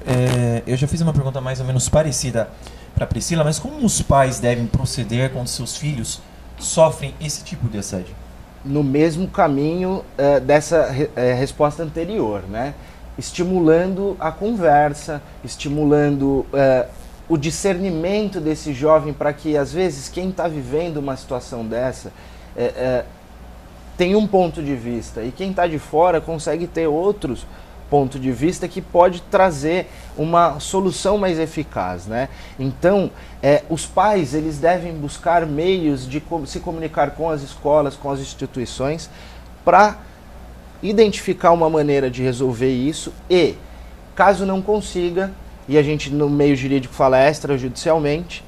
eu já fiz uma pergunta mais ou menos parecida para a Priscila, mas como os pais devem proceder quando seus filhos sofrem esse tipo de assédio? No mesmo caminho dessa resposta anterior, né? Estimulando a conversa, estimulando o discernimento desse jovem para que, às vezes, quem está vivendo uma situação dessa tem um ponto de vista e quem está de fora consegue ter outros ponto de vista que pode trazer uma solução mais eficaz, né? Então, os pais, eles devem buscar meios de se comunicar com as escolas, com as instituições, para identificar uma maneira de resolver isso e, caso não consiga, e a gente no meio jurídico fala extrajudicialmente,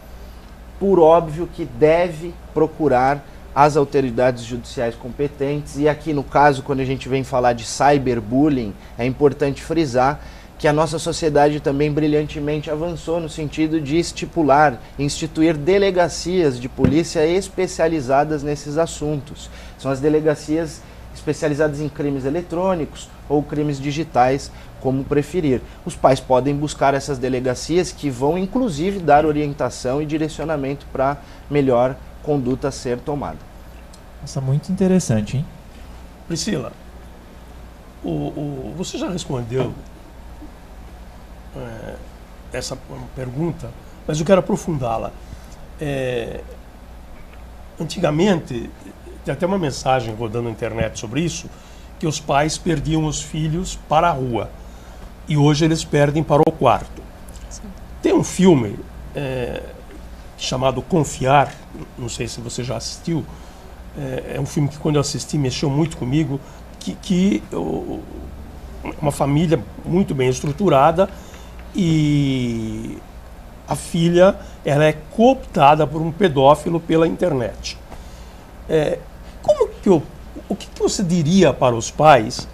por óbvio que deve procurar as autoridades judiciais competentes. E aqui no caso, quando a gente vem falar de cyberbullying, é importante frisar que a nossa sociedade também brilhantemente avançou no sentido de instituir delegacias de polícia especializadas nesses assuntos. São as delegacias especializadas em crimes eletrônicos ou crimes digitais, como preferir. Os pais podem buscar essas delegacias que vão inclusive dar orientação e direcionamento para melhor conduta a ser tomada. Nossa, muito interessante, hein? Priscila, você já respondeu essa pergunta, mas eu quero aprofundá-la. Antigamente, tem até uma mensagem rodando na internet sobre isso, que os pais perdiam os filhos para a rua e hoje eles perdem para o quarto. Sim. Tem um filme chamado Confiar, não sei se você já assistiu, é um filme que quando eu assisti mexeu muito comigo, uma família muito bem estruturada e a filha ela é cooptada por um pedófilo pela internet. O que você diria para os pais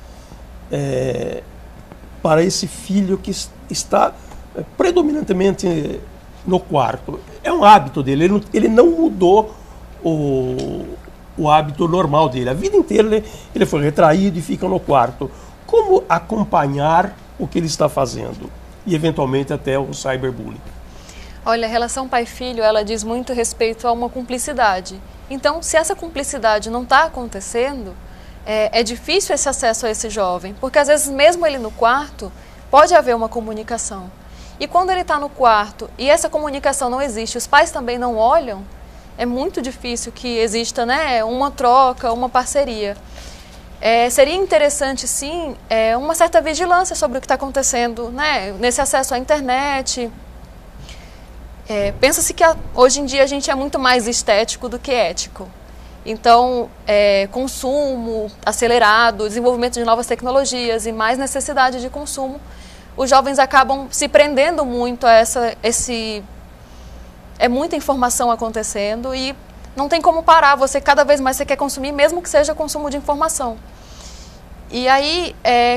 para esse filho que está predominantemente no quarto? É um hábito dele, ele não mudou o hábito normal dele. A vida inteira ele foi retraído e fica no quarto. Como acompanhar o que ele está fazendo? E eventualmente até o cyberbullying. Olha, a relação pai-filho, ela diz muito respeito a uma cumplicidade. Então, se essa cumplicidade não está acontecendo, é difícil esse acesso a esse jovem, porque às vezes mesmo ele no quarto, pode haver uma comunicação. E quando ele está no quarto e essa comunicação não existe, os pais também não olham, é muito difícil que exista, né, uma troca, uma parceria. Seria interessante, sim, uma certa vigilância sobre o que está acontecendo, né, nesse acesso à internet. Pensa-se que hoje em dia a gente é muito mais estético do que ético. Então, consumo acelerado, desenvolvimento de novas tecnologias e mais necessidade de consumo, os jovens acabam se prendendo muito a muita informação acontecendo e não tem como parar, cada vez mais você quer consumir, mesmo que seja consumo de informação. E aí,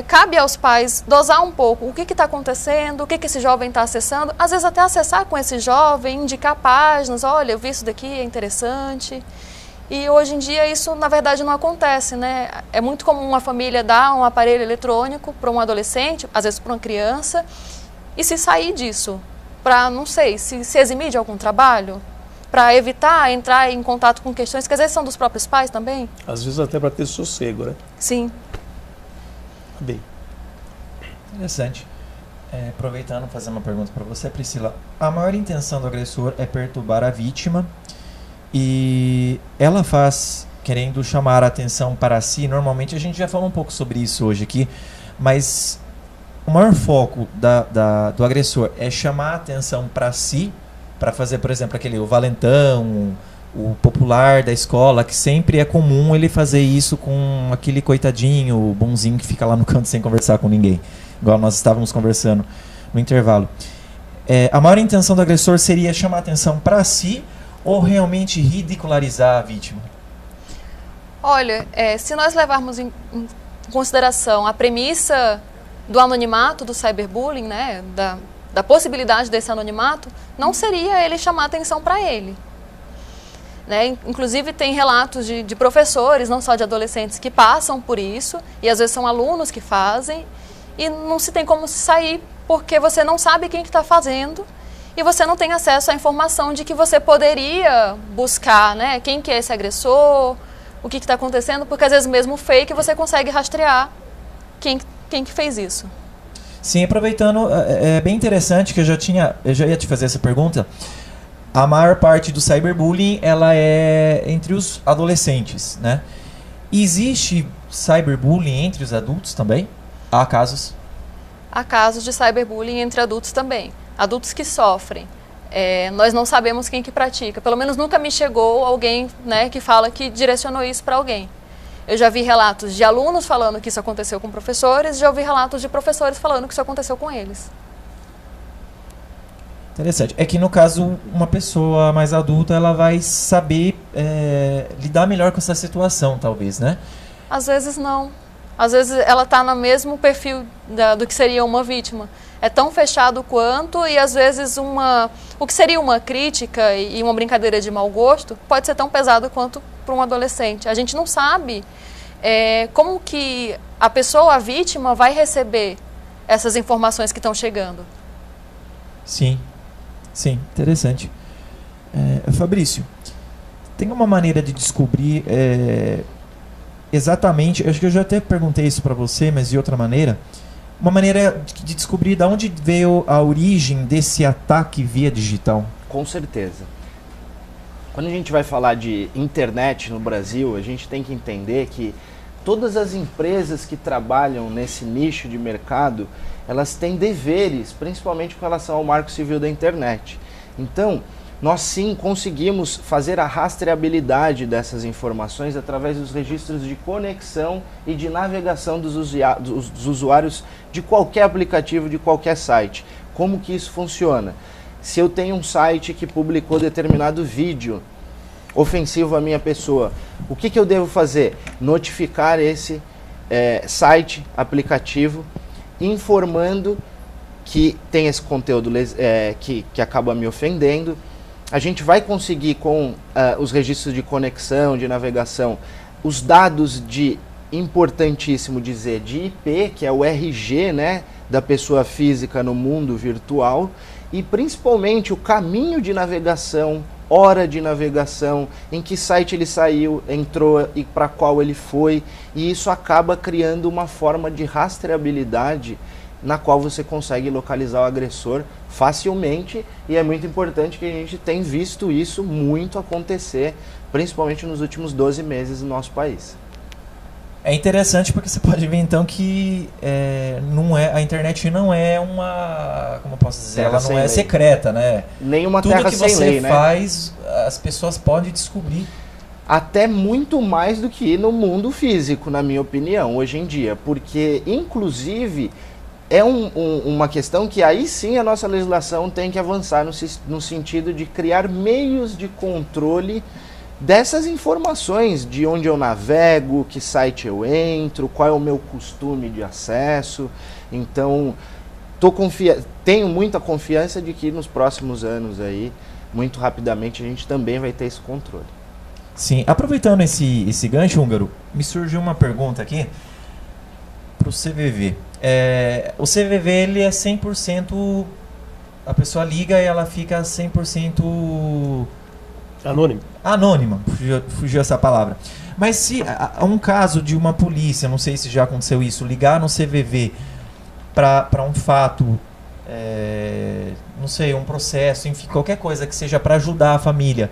cabe aos pais dosar um pouco o que está acontecendo, o que esse jovem está acessando, às vezes até acessar com esse jovem, indicar páginas, olha, eu vi isso daqui, é interessante. E hoje em dia isso, na verdade, não acontece, né? É muito comum uma família dar um aparelho eletrônico para um adolescente, às vezes para uma criança, e se sair disso, para, não sei, se eximir de algum trabalho, para evitar entrar em contato com questões que às vezes são dos próprios pais também. Às vezes até para ter sossego, né? Sim. Bem. Interessante. Aproveitando, fazer uma pergunta para você, Priscila. A maior intenção do agressor é perturbar a vítima e ela faz querendo chamar a atenção para si. Normalmente a gente já falou um pouco sobre isso hoje aqui, mas o maior foco do agressor é chamar a atenção para si, para fazer, por exemplo, o valentão, o popular da escola, que sempre é comum ele fazer isso com aquele coitadinho, o bonzinho que fica lá no canto sem conversar com ninguém, igual nós estávamos conversando no intervalo. A maior intenção do agressor seria chamar a atenção para si ou realmente ridicularizar a vítima? Olha, se nós levarmos em consideração a premissa do anonimato, do cyberbullying, né, da possibilidade desse anonimato, não seria ele chamar a atenção para ele. Né? Inclusive tem relatos de professores, não só de adolescentes, que passam por isso, e às vezes são alunos que fazem, e não se tem como se sair, porque você não sabe quem que está fazendo, e você não tem acesso à informação de que você poderia buscar, né? Quem que é esse agressor, o que está acontecendo, porque às vezes mesmo fake você consegue rastrear quem que fez isso. Sim, aproveitando, é bem interessante que eu já ia te fazer essa pergunta. A maior parte do cyberbullying, ela é entre os adolescentes, né? Existe cyberbullying entre os adultos também? Há casos? Há casos de cyberbullying entre adultos também. Adultos que sofrem. Nós não sabemos quem que pratica. Pelo menos nunca me chegou alguém, né, que fala que direcionou isso para alguém. Eu já vi relatos de alunos falando que isso aconteceu com professores, já ouvi relatos de professores falando que isso aconteceu com eles. Interessante. É que no caso, uma pessoa mais adulta, ela vai saber lidar melhor com essa situação, talvez, né? Às vezes não. Às vezes ela está no mesmo perfil do que seria uma vítima. É tão fechado quanto, e às vezes o que seria uma crítica e uma brincadeira de mau gosto pode ser tão pesado quanto para um adolescente. A gente não sabe como que a pessoa, a vítima, vai receber essas informações que estão chegando. Sim. Sim, interessante. Fabrício, tem uma maneira de descobrir exatamente, acho que eu já até perguntei isso para você, mas de outra maneira, uma maneira de descobrir de onde veio a origem desse ataque via digital? Com certeza. Quando a gente vai falar de internet no Brasil, a gente tem que entender que todas as empresas que trabalham nesse nicho de mercado, elas têm deveres, principalmente com relação ao Marco Civil da Internet. Então, nós sim conseguimos fazer a rastreabilidade dessas informações através dos registros de conexão e de navegação dos usuários de qualquer aplicativo, de qualquer site. Como que isso funciona? Se eu tenho um site que publicou determinado vídeo ofensivo à minha pessoa, o que eu devo fazer? Notificar esse site, aplicativo, informando que tem esse conteúdo que acaba me ofendendo. A gente vai conseguir com os registros de conexão, de navegação, os dados importantíssimo dizer, de IP, que é o RG, né, da pessoa física no mundo virtual, e principalmente o caminho de navegação, hora de navegação, em que site ele saiu, entrou e para qual ele foi, e isso acaba criando uma forma de rastreabilidade na qual você consegue localizar o agressor facilmente, e é muito importante que a gente tem visto isso muito acontecer, principalmente nos últimos 12 meses no nosso país. É interessante porque você pode ver então que a internet não é uma, como eu posso dizer, Terra ela não sem é lei. secreta, né? Nenhuma Tudo terra que sem você lei, né? faz, as pessoas podem descobrir. Até muito mais do que no mundo físico, na minha opinião, hoje em dia. Porque, inclusive, é uma questão que aí sim a nossa legislação tem que avançar no sentido de criar meios de controle dessas informações, de onde eu navego, que site eu entro, qual é o meu costume de acesso. Então, tenho muita confiança de que nos próximos anos aí, muito rapidamente, a gente também vai ter esse controle. Sim, aproveitando esse gancho, Húngaro, me surgiu uma pergunta aqui para o CVV. O CVV, ele é 100%, a pessoa liga e ela fica 100% anônima, fugiu essa palavra. Mas se há um caso de uma polícia, não sei se já aconteceu isso, ligar no CVV para um fato, não sei, um processo, enfim, qualquer coisa que seja para ajudar a família,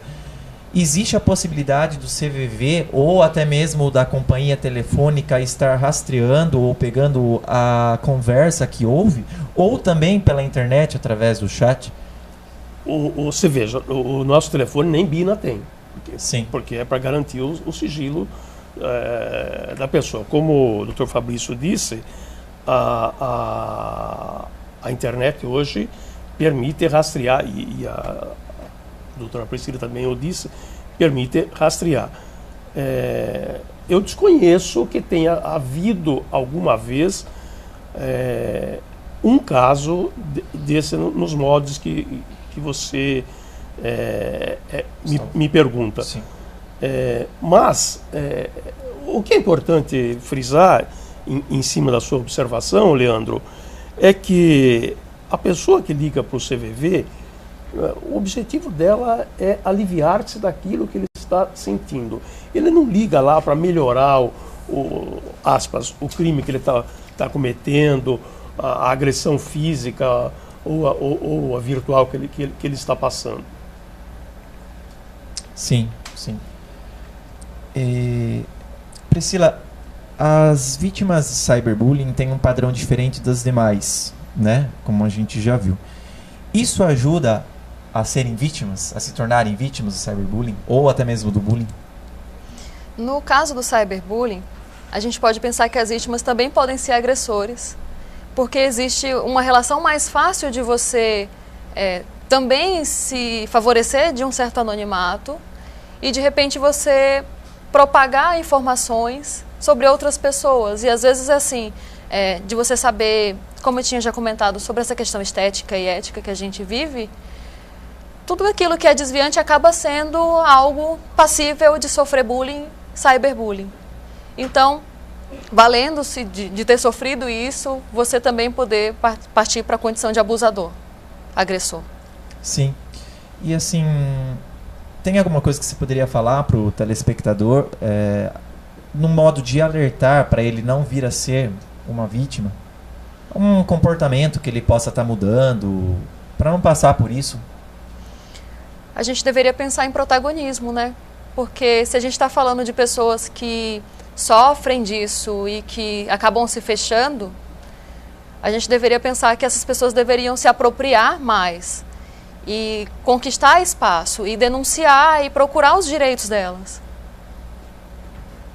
existe a possibilidade do CVV ou até mesmo da companhia telefônica estar rastreando ou pegando a conversa que houve, ou também pela internet através do chat? Você veja, o nosso telefone nem BINA tem. Sim. Porque é para garantir o sigilo da pessoa. Como o Dr. Fabrício disse, a internet hoje permite rastrear, e a doutora Priscila também o disse, permite rastrear. Eu desconheço que tenha havido alguma vez um caso desse nos modos que você me pergunta. Sim. Mas o que é importante frisar em cima da sua observação, Leandro, é que a pessoa que liga para o CVV, o objetivo dela é aliviar-se daquilo que ele está sentindo. Ele não liga lá para melhorar aspas, o crime que ele está cometendo, a agressão física ou a virtual que ele está passando. Sim, sim. Priscila, as vítimas de cyberbullying têm um padrão diferente das demais, né? Como a gente já viu. Isso ajuda a serem vítimas, a se tornarem vítimas do cyberbullying ou até mesmo do bullying? No caso do cyberbullying, a gente pode pensar que as vítimas também podem ser agressores, porque existe uma relação mais fácil de você também se favorecer de um certo anonimato e de repente você propagar informações sobre outras pessoas. E às vezes é assim, de você saber, como eu tinha já comentado, sobre essa questão estética e ética que a gente vive, tudo aquilo que é desviante acaba sendo algo passível de sofrer bullying, cyberbullying. Então, valendo-se de ter sofrido isso, você também poder partir para a condição de abusador, agressor. Sim. E assim, tem alguma coisa que você poderia falar para o telespectador, no modo de alertar para ele não vir a ser uma vítima? Um comportamento que ele possa estar mudando, para não passar por isso? A gente deveria pensar em protagonismo, né? Porque se a gente está falando de pessoas que sofrem disso e que acabam se fechando, a gente deveria pensar que essas pessoas deveriam se apropriar mais e conquistar espaço e denunciar e procurar os direitos delas.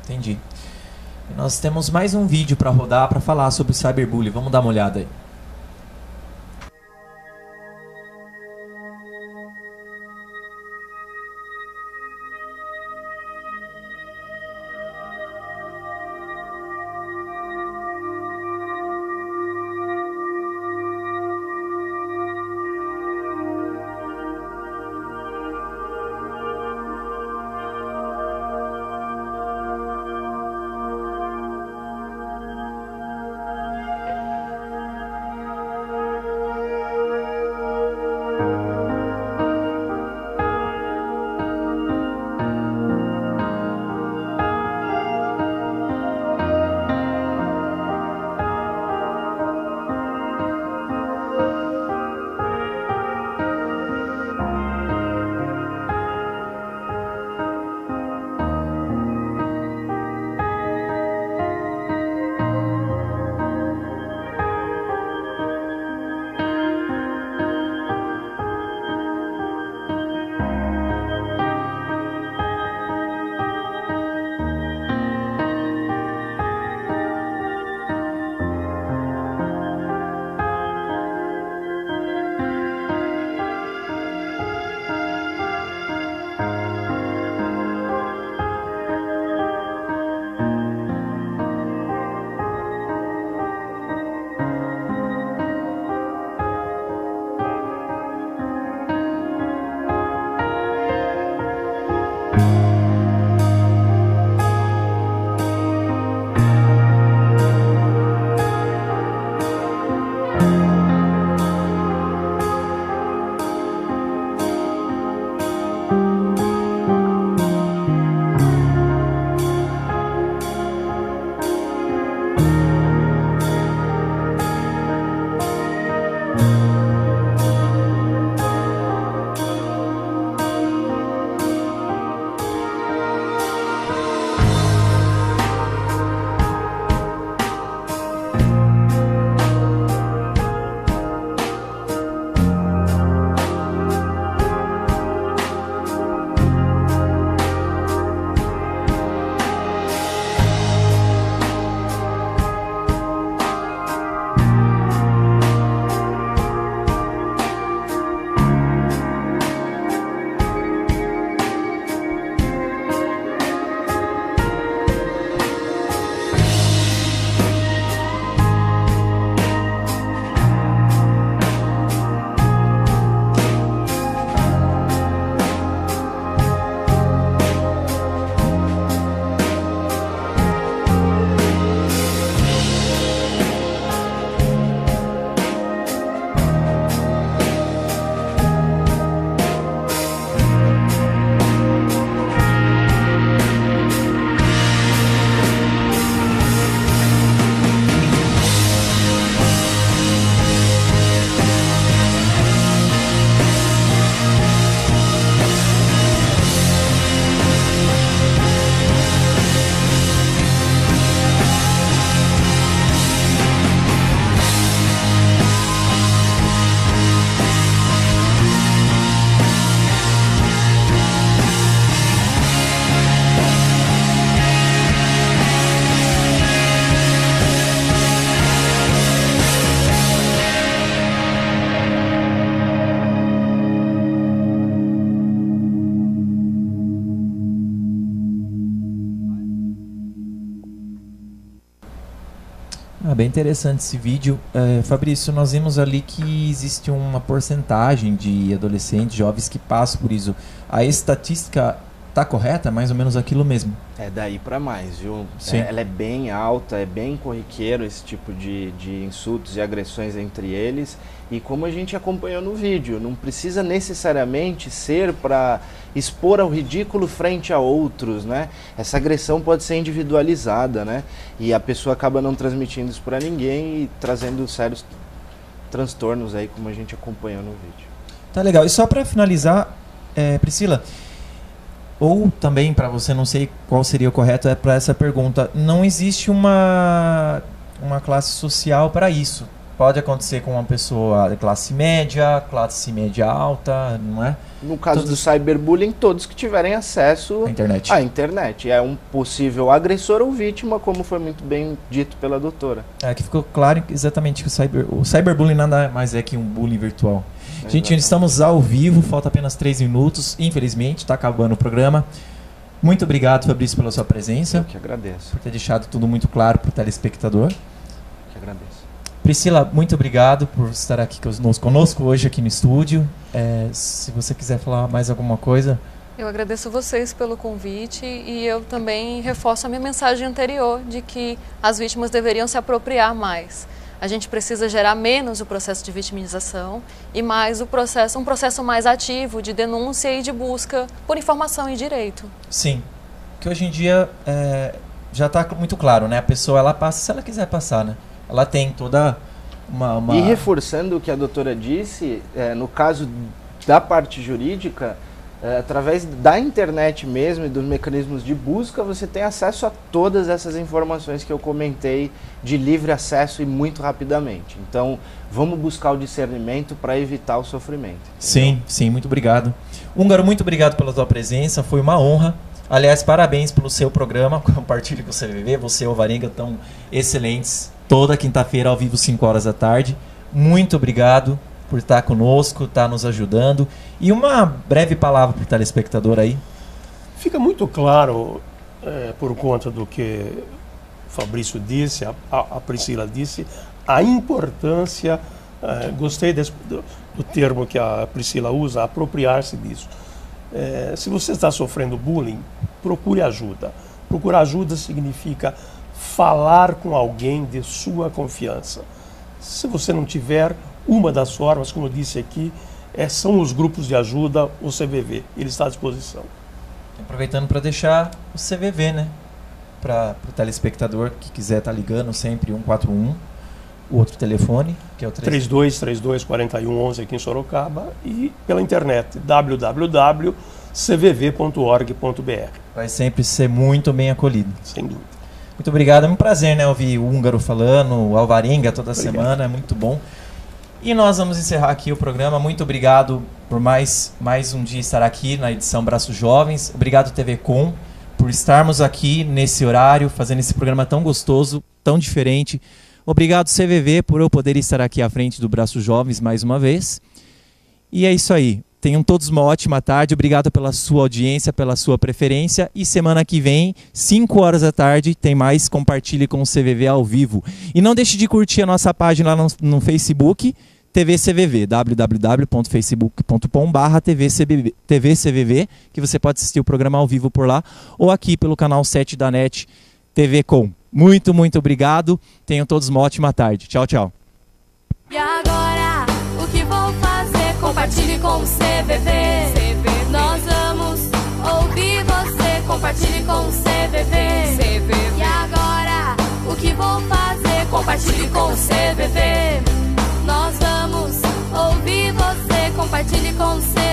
Entendi. Nós temos mais um vídeo para rodar para falar sobre cyberbullying. Vamos dar uma olhada aí. Bem interessante esse vídeo. Fabrício, nós vimos ali que existe uma porcentagem de adolescentes, jovens que passam por isso. A estatística está correta? Mais ou menos aquilo mesmo? É daí para mais, viu? Sim. Ela é bem alta, é bem corriqueiro esse tipo de insultos e agressões entre eles. E como a gente acompanhou no vídeo, não precisa necessariamente ser para expor ao ridículo frente a outros, né? Essa agressão pode ser individualizada, né? E a pessoa acaba não transmitindo isso para ninguém e trazendo sérios transtornos aí, como a gente acompanhou no vídeo. Tá legal. E só para finalizar, Priscila, ou também para você, não sei qual seria o correto, para essa pergunta, não existe uma classe social para isso. Pode acontecer com uma pessoa de classe média alta, não é? No caso do cyberbullying, todos que tiverem acesso à internet. É um possível agressor ou vítima, como foi muito bem dito pela doutora. Que ficou claro exatamente que o cyberbullying nada mais é que um bullying virtual. Gente, estamos ao vivo, falta apenas 3 minutos, infelizmente, está acabando o programa. Muito obrigado, Fabrício, pela sua presença. Eu que agradeço. Por ter deixado tudo muito claro para o telespectador. Eu que agradeço. Priscila, muito obrigado por estar aqui conosco hoje aqui no estúdio. Se você quiser falar mais alguma coisa. Eu agradeço vocês pelo convite e eu também reforço a minha mensagem anterior de que as vítimas deveriam se apropriar mais. A gente precisa gerar menos o processo de vitimização e mais um processo mais ativo de denúncia e de busca por informação e direito. Sim, que hoje em dia já está muito claro, né? A pessoa ela passa se ela quiser passar, né? Ela tem toda uma... E reforçando o que a doutora disse, no caso da parte jurídica, através da internet mesmo e dos mecanismos de busca, você tem acesso a todas essas informações que eu comentei de livre acesso e muito rapidamente. Então, vamos buscar o discernimento para evitar o sofrimento. Entendeu? Sim, muito obrigado. Húngaro, muito obrigado pela tua presença, foi uma honra. Aliás, parabéns pelo seu programa, Compartilhe com o CVV, você e o Alvarenga estão excelentes. Toda quinta-feira ao vivo, 5 horas da tarde. Muito obrigado por estar conosco, estar nos ajudando. E uma breve palavra para o telespectador aí. Fica muito claro, por conta do que o Fabrício disse, a Priscila disse, a importância, gostei do termo que a Priscila usa, apropriar-se disso. Se você está sofrendo bullying, procure ajuda. Procurar ajuda significa falar com alguém de sua confiança. Se você não tiver, uma das formas, como eu disse aqui, são os grupos de ajuda, o CVV. Ele está à disposição. Aproveitando para deixar o CVV, né? Para o telespectador que quiser estar ligando, sempre 141, o outro telefone, que é o 3232-4111 aqui em Sorocaba, e pela internet, www.cvv.org.br. Vai sempre ser muito bem acolhido. Sem dúvida. Muito obrigado, é um prazer, né, ouvir o Húngaro falando, o Alvarenga toda semana, é muito bom. E nós vamos encerrar aqui o programa. Muito obrigado por mais um dia estar aqui na edição Braços Jovens. Obrigado, TV Com, por estarmos aqui nesse horário, fazendo esse programa tão gostoso, tão diferente. Obrigado, CVV, por eu poder estar aqui à frente do Braços Jovens mais uma vez. E é isso aí. Tenham todos uma ótima tarde. Obrigado pela sua audiência, pela sua preferência. E semana que vem, 5 horas da tarde, tem mais Compartilhe com o CVV ao vivo. E não deixe de curtir a nossa página lá no Facebook, TV CVV, www.facebook.com/tvcvv, que você pode assistir o programa ao vivo por lá, ou aqui pelo canal 7 da NET TV Com. Muito, muito obrigado. Tenham todos uma ótima tarde. Tchau, tchau. E agora, o que vou fazer? Compartilhe com o CVV. Nós vamos ouvir você. Compartilhe com o CVV. E agora, o que vou fazer? Compartilhe com o CVV. Nós vamos ouvir você. Compartilhe com o CVV.